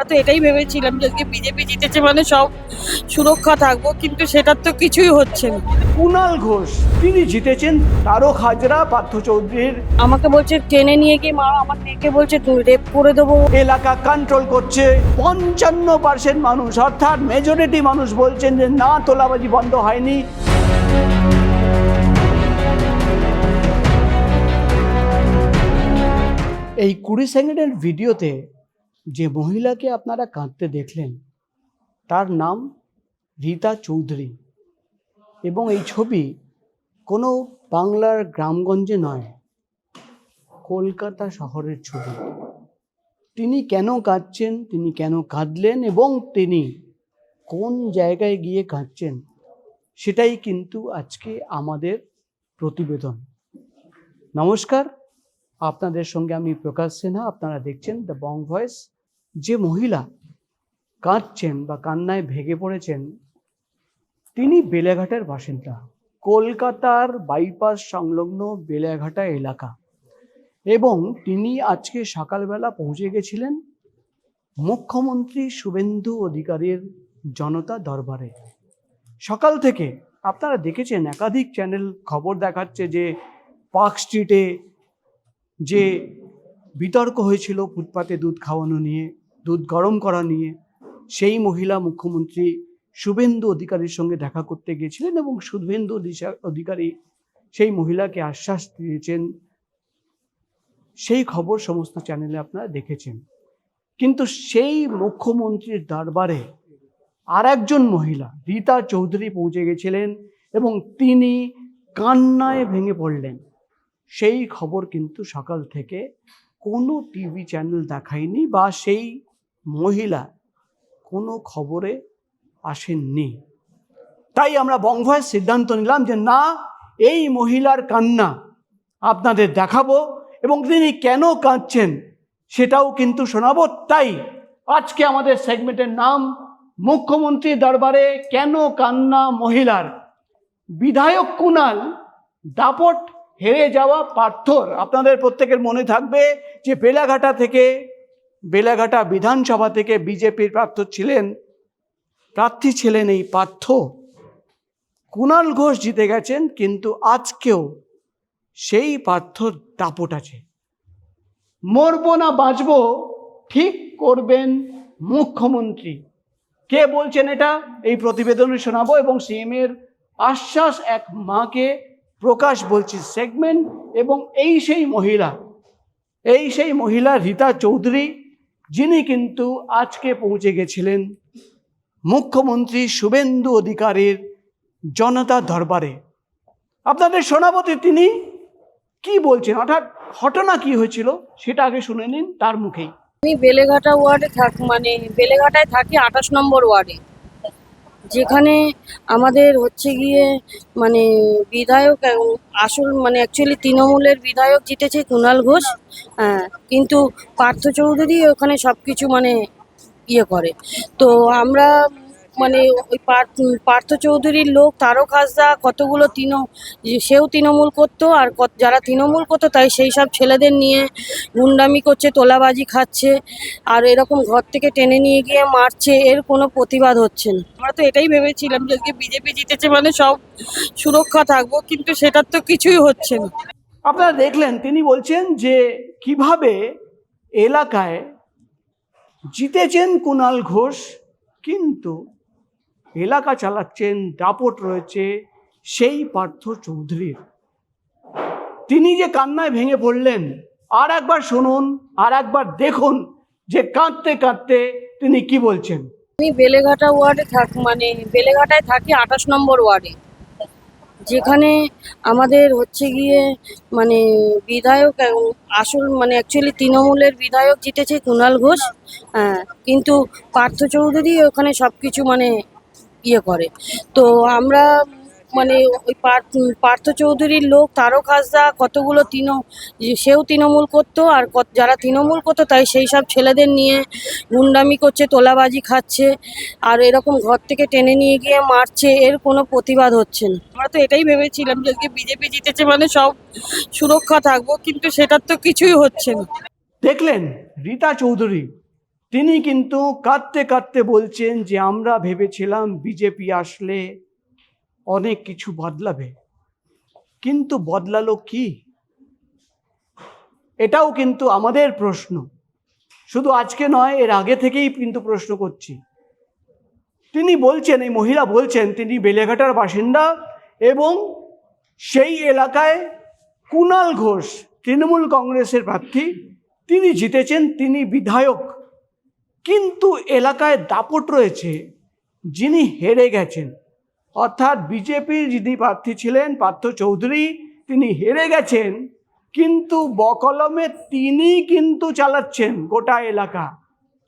আমরা তো এটাই ভেবেছিলাম যে আজকে বিজেপি জিতেছে মানে সব সুরক্ষা থাকবো, কিন্তু সেটার তো কিছুই হচ্ছে না। কুণাল ঘোষ তিনি জিতেছেন, তারক হাজরা পার্থ চৌধুরীর আমাকে বলছে টেনে নিয়ে গিয়ে মা আমার মেয়েকে বলছে তুমি রেপ করে দেবো। এলাকা কন্ট্রোল করছে। 55% মানুষ অর্থাৎ মেজরিটি মানুষ বলছেন যে না, তোলাবাজি বন্ধ হয়নি। এই 20 সেকেন্ডের ভিডিওতে যে মহিলাকে আপনারা কাঁদতে দেখলেন তার নাম রীতা চৌধুরী, এবং এই ছবি কোনো বাংলার গ্রামগঞ্জে নয়, কলকাতা শহরের ছবি। তিনি কেন কাঁদছেন, তিনি কেন কাঁদলেন এবং তিনি কোন জায়গায় গিয়ে কাঁদছেন, সেটাই কিন্তু আজকে আমাদের প্রতিবেদন। নমস্কার, আপনাদের সঙ্গে আমি প্রকাশ সিনহা। আপনারা দেখছেন দ্য বং ভয়েস। যে মহিলা কাঁদছেন বা কান্নায় ভেঙে পড়েছেন তিনি বেলেঘাটার বাসিন্দা, কলকাতার বাইপাস সংলগ্ন বেলেঘাটা এলাকা, এবং তিনি আজকে সকালবেলা পৌঁছে গেছিলেন মুখ্যমন্ত্রী শুভেন্দু অধিকারীর জনতা দরবারে। সকাল থেকে আপনারা দেখেছেন একাধিক চ্যানেল খবর দেখাচ্ছে যে পার্ক স্ট্রিটে যে বিতর্ক হয়েছিল ফুটপাতে দুধ খাওয়ানো নিয়ে, দুধ গরম করা নিয়ে, সেই মহিলা মুখ্যমন্ত্রী শুভেন্দু অধিকারীর সঙ্গে দেখা করতে গিয়েছিলেন এবং শুভেন্দু অধিকারী সেই মহিলাকে আশ্বাস দিয়েছেন। সেই খবর সমস্ত চ্যানেলে আপনারা দেখেছেন। কিন্তু সেই মুখ্যমন্ত্রীর দরবারে আর একজন মহিলা রীতা চৌধুরী পৌঁছে গেছিলেন এবং তিনি কান্নায় ভেঙে পড়লেন। সেই খবর কিন্তু সকাল থেকে কোনো টিভি চ্যানেল দেখায়নি বা সেই মহিলা কোনো খবরে আসেননি। তাই আমরা বং ভয়েস সিদ্ধান্ত নিলাম যে না, এই মহিলার কান্না আপনাদের দেখাবো এবং তিনি কেন কাঁদছেন সেটাও কিন্তু শোনাবো। তাই আজকে আমাদের সেগমেন্টের নাম মুখ্যমন্ত্রীর দরবারে কেন কান্না মহিলার। বিধায়ক কুণাল দাপট হেরে যাওয়া পার্থর। আপনাদের প্রত্যেকের মনে থাকবে যে বেলেঘাটা বিধানসভা থেকে বিজেপির প্রার্থী ছিলেন এই পার্থ। কুণাল ঘোষ জিতে গেছেন, কিন্তু আজকেও সেই পার্থর দাপট আছে। মরবো না বাঁচবো ঠিক করবেন মুখ্যমন্ত্রী। কে বলছেন এটা এই প্রতিবেদনে শোনাবো, এবং সিএম এর আশ্বাস এক মাকে প্রকাশ বলছি সেগমেন্ট। এবং এই সেই মহিলা রীতা চৌধুরী, যিনি কিন্তু আজকে পৌঁছে গেছিলেন মুখ্যমন্ত্রী শুভেন্দু অধিকারীর জনতা দরবারে। আপনাদের শোনাবো তিনি কি বলছেন, অর্থাৎ ঘটনা কি হয়েছিল সেটা আগে শুনে নিন তার মুখেই। আমি বেলেঘাটা ওয়ার্ডে বেলেঘাটায় থাকি, 28 নম্বর ওয়ার্ডে, যেখানে আমাদের হচ্ছে গিয়ে বিধায়ক আসল অ্যাকচুয়ালি তৃণমূলের বিধায়ক জিতেছে কুণাল ঘোষ। হ্যাঁ, কিন্তু পার্থ চৌধুরী ওখানে সব কিছু ইয়ে করে। তো আমরা ওই পার্থ চৌধুরীর লোক তারক হাজরা কতগুলো সেও তৃণমূল করতো, আর যারা তৃণমূল করতো তাই সেই সব ছেলেদের নিয়ে গুন্ডামি করছে, তোলাবাজি খাচ্ছে, আর এরকম ঘর থেকে টেনে নিয়ে গিয়ে মারছে। এর কোনো প্রতিবাদ হচ্ছে না। আমরা তো এটাই ভেবেছিলাম যে আজকে বিজেপি জিতেছে মানে সব সুরক্ষা থাকবো, কিন্তু সেটার তো কিছুই হচ্ছে না। আপনারা দেখলেন তিনি বলছেন যে কিভাবে এলাকায় জিতেছেন কুণাল ঘোষ, কিন্তু এলাকা চালাচ্ছেন, দাপট রয়েছে সেই পার্থ চৌধুরীর। তিনি যে কান্নায় ভেঙে পড়লেন, আর একবার শুনুন, আর একবার দেখুন যে কাঁদতে কাঁদতে তিনি কি বলছেন। আমি বেলেঘাটা ওয়ার্ডে বেলেঘাটায় থাকি, 28 নম্বর ওয়ার্ডে, যেখানে আমাদের হচ্ছে গিয়ে বিধায়ক আসল অ্যাকচুয়ালি তৃণমূলের বিধায়ক জিতেছে কুণাল ঘোষ। হ্যাঁ, কিন্তু পার্থ চৌধুরী ওখানে সব কিছু ইয়ে করে। তো আমরা ওই পার্থ চৌধুরীর লোক তারক হাজরা কতগুলো সেও তৃণমূল করতো, আর যারা তৃণমূল করতো তাই সেই সব ছেলেদের নিয়ে গুন্ডামি করছে, তোলাবাজি খাচ্ছে, আর এরকম ঘর থেকে টেনে নিয়ে গিয়ে মারছে। এর কোনো প্রতিবাদ হচ্ছে না। আমরা তো এটাই ভেবেছিলাম যে আজকে বিজেপি জিতেছে মানে সব সুরক্ষা থাকবো, কিন্তু সেটার তো কিছুই হচ্ছে না। দেখলেন রীতা চৌধুরী তিনি কিন্তু কাঁদতে কাঁদতে বলছেন যে আমরা ভেবেছিলাম বিজেপি আসলে অনেক কিছু বদলাবে, কিন্তু বদলালো কি? এটাও কিন্তু আমাদের প্রশ্ন, শুধু আজকে নয়, এর আগে থেকেই কিন্তু প্রশ্ন করছি। তিনি বলছেন, এই মহিলা বলছেন, তিনি বেলেঘাটার বাসিন্দা এবং সেই এলাকায় কুণাল ঘোষ তৃণমূল কংগ্রেসের প্রার্থী, তিনি জিতেছেন, তিনি বিধায়ক, কিন্তু এলাকায় দাপট রয়েছে যিনি হেরে গেছেন, অর্থাৎ বিজেপির যিনি প্রার্থী ছিলেন পার্থ চৌধুরী, তিনি হেরে গেছেন, কিন্তু বকলমে তিনি কিন্তু চালাচ্ছেন গোটা এলাকা,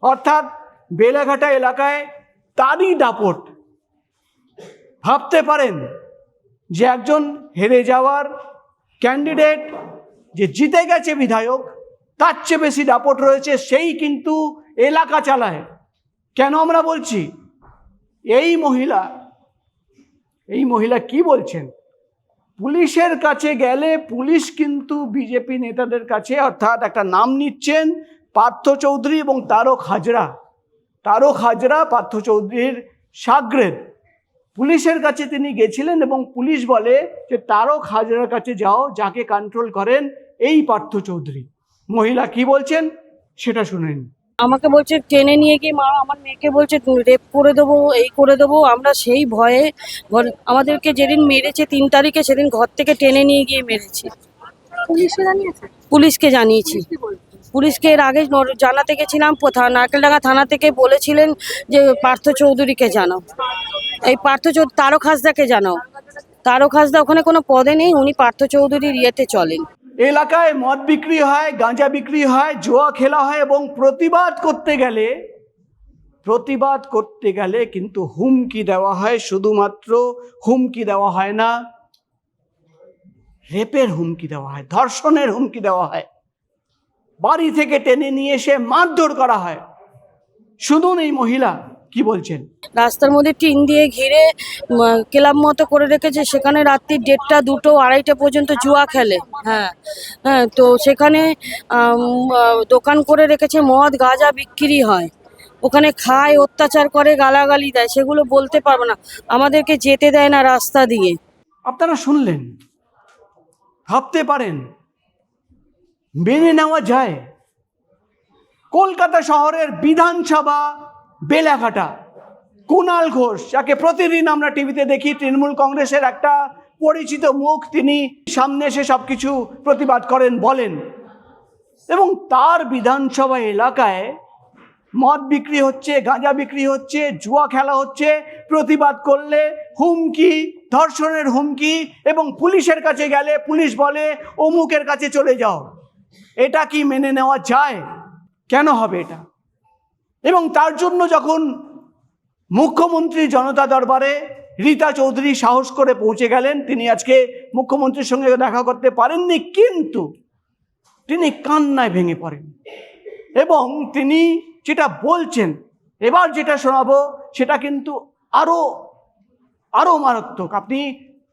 অর্থাৎ বেলেঘাটা এলাকায় তারই দাপট। ভাবতে পারেন যে একজন হেরে যাওয়ার ক্যান্ডিডেট যে জিতে গেছে বিধায়ক, তার চেয়ে বেশি দাপট রয়েছে, সেই কিন্তু এলাকা চালায়। কেন আমরা বলছি? এই মহিলা কি বলছেন? পুলিশের কাছে গেলে পুলিশ কিন্তু বিজেপি নেতাদের কাছে, অর্থাৎ একটা নাম নিচ্ছেন পার্থ চৌধুরী এবং তারক হাজরা পার্থ চৌধুরীর সাগরেদ, পুলিশের কাছে তিনি গেছিলেন এবং পুলিশ বলে যে তারক হাজরার কাছে যাও, যাকে কন্ট্রোল করেন এই পার্থ চৌধুরী। মহিলা কি বলছেন সেটা শুনেন। আমাকে বলছে টেনে নিয়ে গিয়ে মা আমার মেয়েকে বলছে রেপ করে দেবো, এই করে দেবো। আমরা সেই ভয়ে আমাদেরকে যেদিন মেরেছে 3 তারিখে, সেদিন ঘর থেকে টেনে নিয়ে গিয়ে মেরেছে। পুলিশকে জানিয়েছি। পুলিশকে এর আগে জানাতে গেছিলাম, নারকেলডাঙ্গা থানা থেকে বলেছিলেন যে পার্থ চৌধুরীকে জানাও, এই তারক হাসদাকে জানাও। তারক হাসদা ওখানে কোনো পদে নেই, উনি পার্থ চৌধুরীর ইয়েতে চলেন। এলাকায় মদ বিক্রি হয়, গাঁজা বিক্রি হয়, জুয়া খেলা হয় এবং প্রতিবাদ করতে গেলে কিন্তু হুমকি দেওয়া হয়। শুধুমাত্র হুমকি দেওয়া হয় না, রেপের হুমকি দেওয়া হয়, ধর্ষণের হুমকি দেওয়া হয়, বাড়ি থেকে টেনে নিয়ে এসে মারধর করা হয়। শুনুন এই মহিলা কি বলছেন। রাস্তার মধ্যে টিন দিয়ে ঘিরে ক্লাব মতো করে রেখেছে, সেখানে রাত্রি 1:30, 2টো, 2:30 পর্যন্ত জুয়া খেলে। হ্যাঁ হ্যাঁ, তো সেখানে দোকান করে রেখেছে, মদ গাঁজা বিক্রি হয়, ওখানে খায়, অত্যাচার করে, গালাগালি দেয়, সেগুলো বলতে পারবো না, আমাদেরকে যেতে দেয় না রাস্তা দিয়ে। আপনারা শুনলেন, ভাবতে পারেন মেনে নেওয়া যায়? কলকাতা শহরের বিধানসভা বেলেঘাটা, কুণাল ঘোষ, যাকে প্রতিদিন আমরা টিভিতে দেখি, তৃণমূল কংগ্রেসের একটা পরিচিত মুখ, তিনি সামনে এসে সব কিছু প্রতিবাদ করেন, বলেন, এবং তার বিধানসভা এলাকায় মদ বিক্রি হচ্ছে, গাঁজা বিক্রি হচ্ছে, জুয়া খেলা হচ্ছে, প্রতিবাদ করলে হুমকি, ধর্ষণের হুমকি, এবং পুলিশের কাছে গেলে পুলিশ বলে অমুকের কাছে চলে যাও। এটা কি মেনে নেওয়া যায়? কেন হবে এটা? এবং তার জন্য যখন মুখ্যমন্ত্রী জনতা দরবারে রীতা চৌধুরী সাহস করে পৌঁছে গেলেন, তিনি আজকে মুখ্যমন্ত্রীর সঙ্গে দেখা করতে পারেননি, কিন্তু তিনি কান্নায় ভেঙে পড়েন এবং তিনি যেটা বলছেন, এবার যেটা শোনাবো সেটা কিন্তু আরো মারাত্মক। আপনি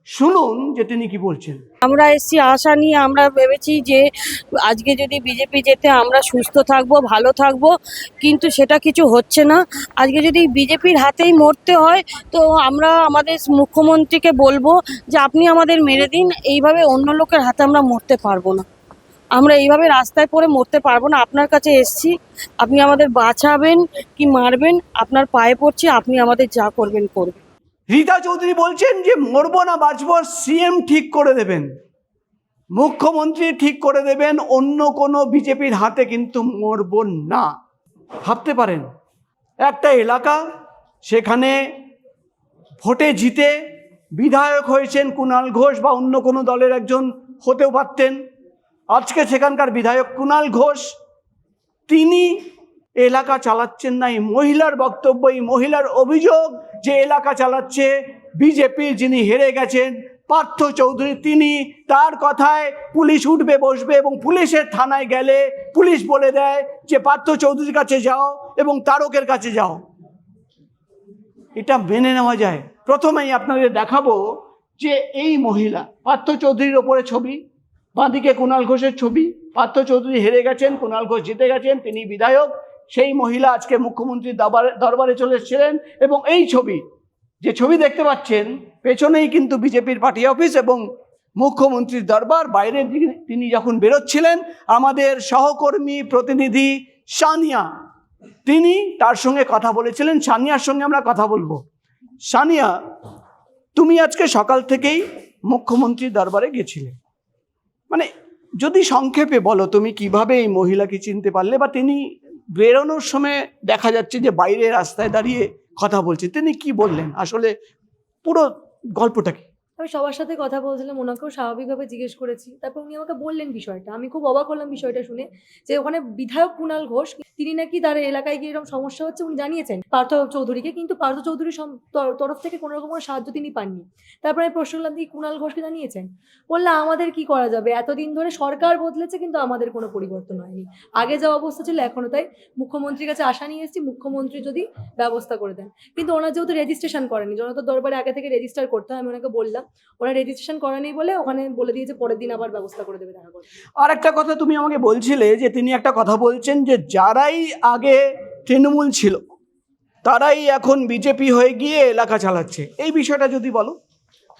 শুনুন যে তিনি কি বলছেন। আমরা এসছি আশা নিয়ে, আমরা ভেবেছি যে আজকে যদি বিজেপি জেতে আমরা সুস্থ থাকবো, ভালো থাকবো, কিন্তু সেটা কিছু হচ্ছে না। আজকে যদি বিজেপির হাতেই মরতে হয়, তো আমরা আমাদের মুখ্যমন্ত্রীকে বলবো যে আপনি আমাদের মেরে দিন, এইভাবে অন্য লোকের হাতে আমরা মরতে পারবো না, আমরা এইভাবে রাস্তায় পড়ে মরতে পারবো না। আপনার কাছে এসছি, আপনি আমাদের বাঁচাবেন কি মারবেন, আপনার পায়ে পড়ছি, আপনি আমাদের যা করবেন করবেন। রীতা চৌধুরী বলছেন যে মরবো না বাঁচবো সিএম ঠিক করে দেবেন, মুখ্যমন্ত্রী ঠিক করে দেবেন, অন্য কোনো বিজেপির হাতে কিন্তু মরবো না। ভাবতে পারেন একটা এলাকা, সেখানে ভোটে জিতে বিধায়ক হয়েছেন কুণাল ঘোষ, বা অন্য কোনো দলের একজন হতেও পারতেন, আজকে সেখানকার বিধায়ক কুণাল ঘোষ, তিনি এলাকা চালাচ্ছেন না। এই মহিলার বক্তব্য, এই মহিলার অভিযোগ যে এলাকা চালাচ্ছে বিজেপি, যিনি হেরে গেছেন পার্থ চৌধুরী, তিনি, তার কথায় পুলিশ উঠবে বসবে, এবং পুলিশের থানায় গেলে পুলিশ বলে দেয় যে পার্থ চৌধুরীর কাছে যাও এবং তারকের কাছে যাও। এটা মেনে নেওয়া যায়? প্রথমেই আপনাদের দেখাবো যে এই মহিলা, পার্থ চৌধুরীর ওপরে ছবি, বাঁদিকে কুণাল ঘোষের ছবি, পার্থ চৌধুরী হেরে গেছেন, কুণাল ঘোষ জিতে গেছেন, তিনি বিধায়ক, সেই মহিলা আজকে মুখ্যমন্ত্রীর দরবারে চলে এসেছিলেন। এবং এই যে ছবি দেখতে পাচ্ছেন পেছনেই কিন্তু বিজেপির পার্টি অফিস এবং মুখ্যমন্ত্রীর দরবার। বাইরে তিনি যখন বেরোচ্ছিলেন, আমাদের সহকর্মী প্রতিনিধি সানিয়া তিনি তার সঙ্গে কথা বলেছিলেন। সানিয়ার সঙ্গে আমরা কথা বলবো। সানিয়া, তুমি আজকে সকাল থেকেই মুখ্যমন্ত্রীর দরবারে গেছিলে, মানে যদি সংক্ষেপে বলো তুমি কিভাবে এই মহিলাকে চিনতে পারলে, বা তিনি বেরোনোর সময় দেখা যাচ্ছে যে বাইরে রাস্তায় দাঁড়িয়ে কথা বলছে, তিনি কি বললেন, আসলে পুরো গল্পটা কি? আমি সবার সাথে কথা বলছিলাম, ওনাকেও স্বাভাবিকভাবে জিজ্ঞেস করেছি। তারপর উনি আমাকে বললেন বিষয়টা। আমি খুব অবাক হলাম বিষয়টা শুনে, যে ওখানে বিধায়ক কুণাল ঘোষ তিনি নাকি তার এলাকায় গিয়ে এরকম সমস্যা হচ্ছে উনি জানিয়েছেন পার্থ চৌধুরীকে, কিন্তু পার্থ চৌধুরীর তরফ থেকে কোনো রকম কোনো সাহায্য তিনি পাননি। তারপরে আমি প্রশ্ন করলাম, তিনি কুণাল ঘোষকে জানিয়েছেন? বললে আমাদের কি করা যাবে, এতদিন ধরে সরকার বদলেছে কিন্তু আমাদের কোনো পরিবর্তন হয়নি, আগে যা অবস্থা ছিল এখনও তাই। মুখ্যমন্ত্রীর কাছে আশা নিয়ে এসেছি, মুখ্যমন্ত্রী যদি ব্যবস্থা করে দেন। কিন্তু ওনার যেহেতু রেজিস্ট্রেশন করেনি, জনতার দরবারে আগে থেকে রেজিস্টার করতে হয়, আমি ওনাকে বললাম ওরা রেজিস্ট্রেশন করেনি বলে ওখানে বলে দিয়েছে পরের দিন আবার ব্যবস্থা করে দেবে দেখা করে। আর একটা কথা তুমি আমাকে বলছিলে যে তিনি একটা কথা বলছেন যে যারাই আগে তৃণমূল ছিল তারাই এখন বিজেপি হয়ে গিয়ে এলাকা চালাচ্ছে, এই বিষয়টা যদি বলো।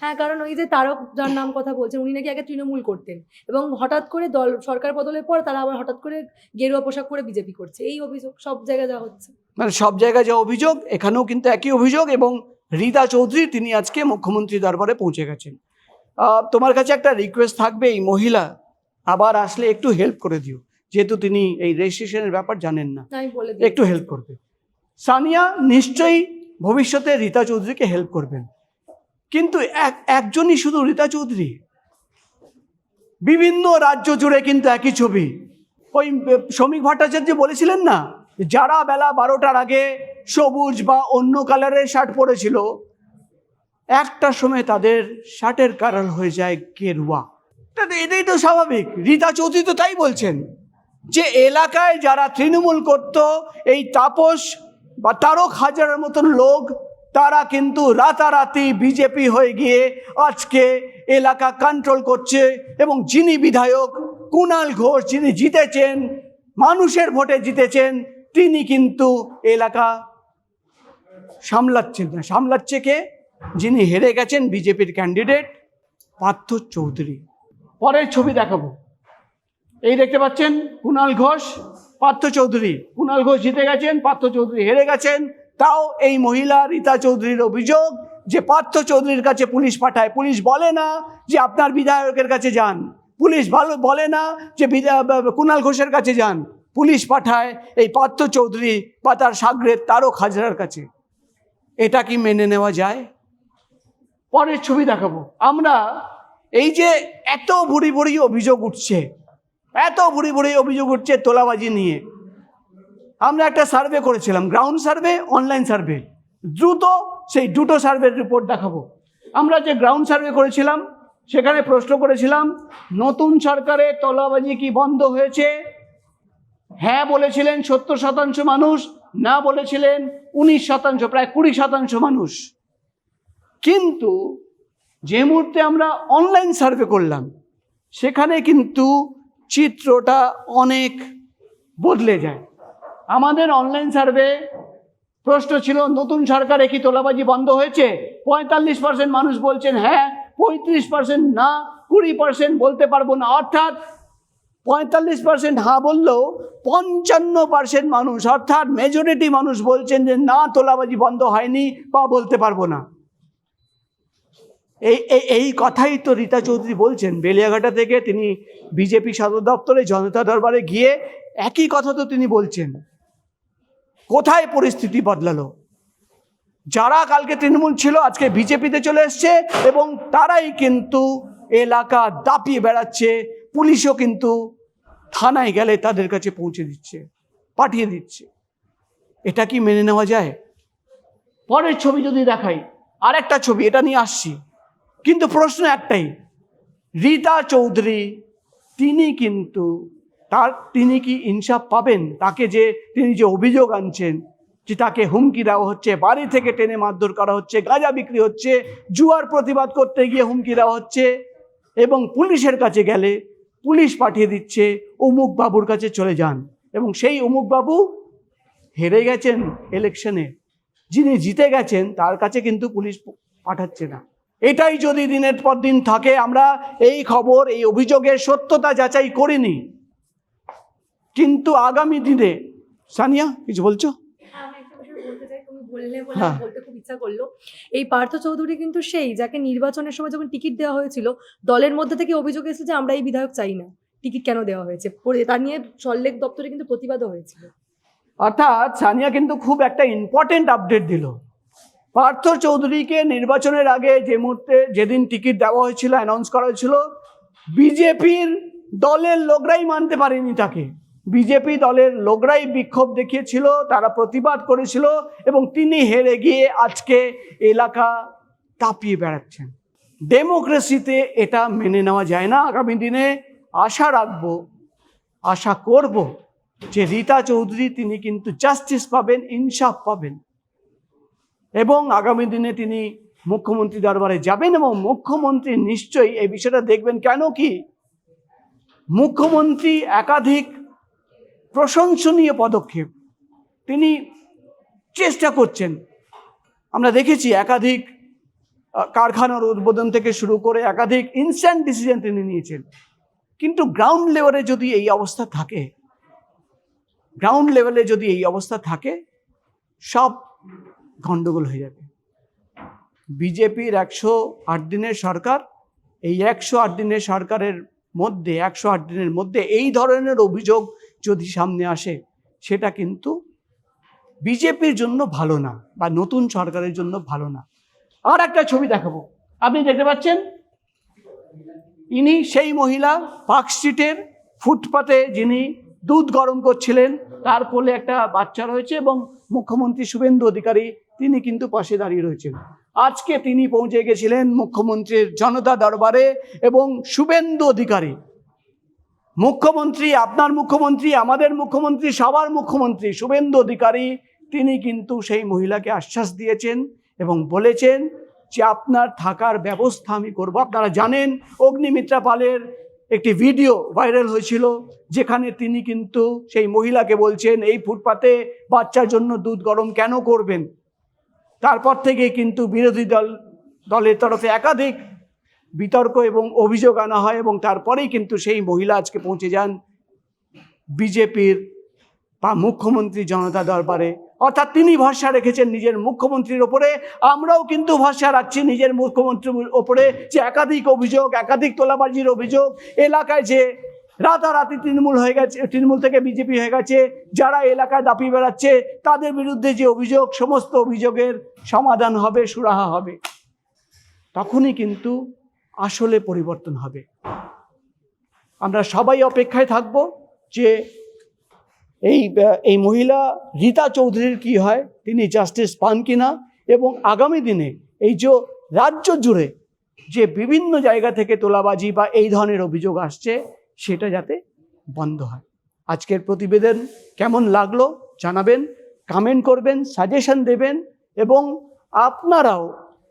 হ্যাঁ, কারণ ওই যে তারক যার নাম কথা বলছেন উনি নাকি আগে তৃণমূল করতেন এবং হঠাৎ করে সরকার বদলের পর তারা আবার হঠাৎ করে গেরুয়া পোশাক পরে বিজেপি করছে, এই অভিযোগ সব জায়গায় যা হচ্ছে। মানে সব জায়গায় যা অভিযোগ এখানেও কিন্তু একই অভিযোগ। এবং রীতা চৌধুরী তিনি আজকে মুখ্যমন্ত্রী দরবারে পৌঁছে গেছেন। তোমার কাছে একটা রিকোয়েস্ট থাকবে, এই মহিলা আবার আসলে একটু হেল্প করে দিও, যেহেতু তিনি এই রেজিস্ট্রেশনের ব্যাপার জানেন না, আমি বলে দিই একটু হেল্প করবে। সানিয়া নিশ্চয়ই ভবিষ্যতে রীতা চৌধুরীকে হেল্প করবেন, কিন্তু একজনই শুধু রীতা চৌধুরী, বিভিন্ন রাজ্য জুড়ে কিন্তু একই ছবি। ওই শ্রমিক ভট্টাচার্য বলেছিলেন না, যারা বেলা 12টার আগে সবুজ বা অন্য কালারের শার্ট পরেছিল একটা সময় তাদের শার্টের কালার হয়ে যায় গেরুয়া। এটাই তো স্বাভাবিক। রীতা চৌধুরী তো তাই বলছেন যে এলাকায় যারা তৃণমূল করত, এই তাপস বা তারক হাজারের মতন লোক, তারা কিন্তু রাতারাতি বিজেপি হয়ে গিয়ে আজকে এলাকা কন্ট্রোল করছে। এবং যিনি বিধায়ক কুণাল ঘোষ, যিনি জিতেছেন, মানুষের ভোটে জিতেছেন, তিনি কিন্তু এলাকা সামলাচ্ছেন না। সামলাচ্ছে কে? যিনি হেরে গেছেন, বিজেপির ক্যান্ডিডেট পার্থ চৌধুরী। পরের ছবি দেখাবো। এই দেখতে পাচ্ছেন কুণাল ঘোষ, পার্থ চৌধুরী। কুণাল ঘোষ জিতে গেছেন, পার্থ চৌধুরী হেরে গেছেন। তাও এই মহিলা রীতা চৌধুরীর অভিযোগ যে পার্থ চৌধুরীর কাছে পুলিশ পাঠায়। পুলিশ বলে না যে আপনার বিধায়কের কাছে যান, পুলিশ বলে না যে কুণাল ঘোষের কাছে যান, পুলিশ পাঠায় এই পার্থ চৌধুরী বা তার সাগরের তারক হাজরার কাছে। এটা কি মেনে নেওয়া যায়? পরের ছবি দেখাবো আমরা। এই যে এত ভুরি ভুরি অভিযোগ উঠছে, তোলাবাজি নিয়ে, আমরা একটা সার্ভে করেছিলাম, গ্রাউন্ড সার্ভে, অনলাইন সার্ভে। দ্রুত সেই দুটো সার্ভের রিপোর্ট দেখাবো। আমরা যে গ্রাউন্ড সার্ভে করেছিলাম সেখানে প্রশ্ন করেছিলাম, নতুন সরকারে তোলাবাজি কি বন্ধ হয়েছে? হ্যাঁ বলেছিলেন 70% মানুষ, না বলেছিলেন 19%, প্রায় 20% মানুষ। কিন্তু যে মুহূর্তে আমরা অনলাইন সার্ভে করলাম সেখানে কিন্তু চিত্রটা অনেক বদলে যায়। আমাদের অনলাইন সার্ভে প্রশ্ন ছিল, নতুন সরকারে কি তোলাবাজি বন্ধ হয়েছে? 45% মানুষ বলছেন হ্যাঁ, 35% না, 20% বলতে পারবো না। অর্থাৎ 45% হ্যাঁ বললেও 55% মানুষ, অর্থাৎ মেজরিটি মানুষ বলছেন যে না, তোলাবাজি বন্ধ হয়নি বা বলতে পারবো না। এই কথাই তো রীতা চৌধুরী বলছেন। বেলিয়াঘাটা থেকে তিনি বিজেপি সদর দপ্তরে জনতা দরবারে গিয়ে একই কথা তো তিনি বলছেন। কোথায় পরিস্থিতি বদলালো? যারা কালকে তৃণমূল ছিল আজকে বিজেপিতে চলে এসছে এবং তারাই কিন্তু এলাকা দাপিয়ে বেড়াচ্ছে। পুলিশও কিন্তু থানায় গেলে তাদের কাছে পৌঁছে দিচ্ছে, পাঠিয়ে দিচ্ছে। এটা কি মেনে নেওয়া যায়? পরের ছবি যদি দেখাই, আরেকটা ছবি, এটা নিয়ে আসছি, কিন্তু প্রশ্ন একটাই, রীতা চৌধুরী তিনি কি ইনসাফ পাবেন? তাকে যে তিনি যে অভিযোগ আনছেন যে তাকে হুমকি দেওয়া হচ্ছে, বাড়ি থেকে টেনে মারধর করা হচ্ছে, গাঁজা বিক্রি হচ্ছে, জুয়ার প্রতিবাদ করতে গিয়ে হুমকি দেওয়া হচ্ছে, এবং পুলিশের কাছে গেলে পুলিশ পাঠিয়ে দিচ্ছে অমুক বাবুর কাছে চলে যান, এবং সেই অমুক বাবু হেরে গেছেন ইলেকশনে, যিনি জিতে গেছেন তার কাছে কিন্তু পুলিশ পাঠাচ্ছে না। এটাই যদি দিনের পর দিন থাকে, আমরা এই খবর, এই অভিযোগের সত্যতা যাচাই করিনি, কিন্তু আগামী দিনে, সানিয়া কিছু বলছো? আমি একটা বিষয় বলতে চাই, তুমি বললে বলে হ্যাঁ। বলতে খুব ইচ্ছা করলো। এই পার্থ চৌধুরী কিন্তু সেই যাকে নির্বাচনের সময় যখন টিকিট দেওয়া হয়েছিল, দলের মধ্যে থেকে অভিযোগ এসেছে যে আমরা এই বিধায়ক চাই না, টিকিট কেন দেওয়া হয়েছে, তা নিয়ে সল্লেখ দপ্তরে কিন্তু প্রতিবাদও হয়েছিল। অর্থাৎ সানিয়া কিন্তু খুব একটা ইম্পর্টেন্ট আপডেট দিল। পার্থ চৌধুরীকে নির্বাচনের আগে যে মুহূর্তে, যেদিন টিকিট দেওয়া হয়েছিল, অ্যানাউন্স করা হয়েছিল, বিজেপির দলের লোকরাই মানতে পারেনি তাকে। বিজেপি দলের লোকরাই বিক্ষোভ দেখিয়েছিল, তারা প্রতিবাদ করেছিল, এবং তিনি হেরে গিয়ে আজকে এলাকা তাপিয়ে বেড়াচ্ছেন। ডেমোক্রেসিতে এটা মেনে নেওয়া যায় না। আগামী দিনে আশা রাখবো, আশা করব যে রীতা চৌধুরী তিনি কিন্তু জাস্টিস পাবেন, ইনসাফ পাবেন, এবং আগামী দিনে তিনি মুখ্যমন্ত্রী দরবারে যাবেন, এবং মুখ্যমন্ত্রী নিশ্চয়ই এই বিষয়টা দেখবেন। কেন কি, মুখ্যমন্ত্রী একাধিক প্রশংসনীয় পদক্ষেপ তিনি চেষ্টা করছেন। আমরা দেখেছি একাধিক কারখানার উদ্বোধন থেকে শুরু করে একাধিক ইনস্ট্যান্ট ডিসিশন তিনি নিয়েছেন, কিন্তু গ্রাউন্ড লেভেলে যদি এই অবস্থা থাকে, সব গন্ডগোল হয়ে যাবে। বিজেপির 108 দিনের সরকার, এই 108 দিনের সরকারের মধ্যে 108 দিনের মধ্যে এই ধরনের অভিযোগ যদি সামনে আসে, সেটা কিন্তু বিজেপির জন্য ভালো না, বা নতুন সরকারের জন্য ভালো না। আর একটা ছবি দেখাবো, আপনি দেখতে পাচ্ছেন, ইনি সেই মহিলা পার্ক স্ট্রিটের ফুটপাতে যিনি দুধ গরম করছিলেন, তার কোলে একটা বাচ্চা রয়েছে, এবং মুখ্যমন্ত্রী শুভেন্দু অধিকারী তিনি কিন্তু পাশে দাঁড়িয়ে রয়েছেন। আজকে তিনি পৌঁছে গেছিলেন মুখ্যমন্ত্রীর জনতা দরবারে, এবং শুভেন্দু অধিকারী, মুখ্যমন্ত্রী, আপনার মুখ্যমন্ত্রী, আমাদের মুখ্যমন্ত্রী, সবার মুখ্যমন্ত্রী শুভেন্দু অধিকারী, তিনি কিন্তু সেই মহিলাকে আশ্বাস দিয়েছেন এবং বলেছেন যে আপনার থাকার ব্যবস্থা আমি করব। আপনারা জানেন অগ্নিমিত্রা পালের একটি ভিডিও ভাইরাল হয়েছিল, যেখানে তিনি কিন্তু সেই মহিলাকে বলছেন এই ফুটপাতে বাচ্চার জন্য দুধ গরম কেন করবেন। তারপর থেকে কিন্তু বিরোধী দলের তরফে একাধিক বিতর্ক এবং অভিযোগ আনা হয়, এবং তারপরেই কিন্তু সেই মহিলা আজকে পৌঁছে যান বিজেপির বা মুখ্যমন্ত্রী জনতা দরবারে। অর্থাৎ তিনি ভরসা রেখেছেন নিজের মুখ্যমন্ত্রীর ওপরে, আমরাও কিন্তু ভরসা রাখছি নিজের মুখ্যমন্ত্রীর ওপরে, যে একাধিক অভিযোগ, একাধিক তোলাবাজির অভিযোগ, এলাকায় যে রাতারাতি তৃণমূল থেকে বিজেপি হয়ে গেছে, যারা এলাকায় দাপিয়ে বেড়াচ্ছে তাদের বিরুদ্ধে যে অভিযোগ, সমস্ত অভিযোগের সমাধান হবে, সুরাহা হবে, তখনই কিন্তু আসলে পরিবর্তন হবে। আমরা সবাই অপেক্ষায় থাকব যে এই মহিলা রীতা চৌধুরীর কি হয়, তিনি জাস্টিস পান কিনা, এবং আগামী দিনে এই যে রাজ্য জুড়ে যে বিভিন্ন জায়গা থেকে তোলাবাজি বা এই ধরনের অভিযোগ আসছে, সেটা যাতে বন্ধ হয়। আজকের প্রতিবেদন কেমন লাগলো জানাবেন, কমেন্ট করবেন, সাজেশন দেবেন, এবং আপনারাও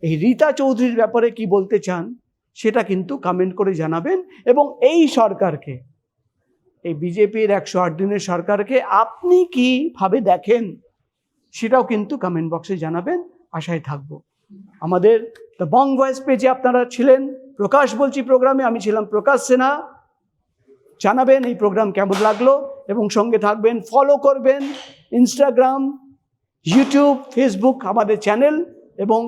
এই রীতা চৌধুরীর ব্যাপারে কি বলতে চান সেটা কিন্তু কমেন্ট করে জানাবেন। এবং এই সরকারকে, এই বিজেপির 108 দিনের সরকারকে আপনি কিভাবে দেখেন সেটাও কিন্তু কমেন্ট বক্সে জানাবেন, আশায় থাকবো। আমাদের দ্য বং ভয়েস পেজে আপনারা ছিলেন, প্রকাশ বলছি প্রোগ্রামে, আমি ছিলাম প্রকাশ সিনহা। জানাবেন এই প্রোগ্রাম কেমন লাগলো, এবং সঙ্গে থাকবেন, ফলো করবেন ইনস্টাগ্রাম, ইউটিউব, ফেসবুক আমাদের চ্যানেল, এবং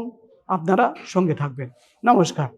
আপনারা সঙ্গে থাকবেন। নমস্কার।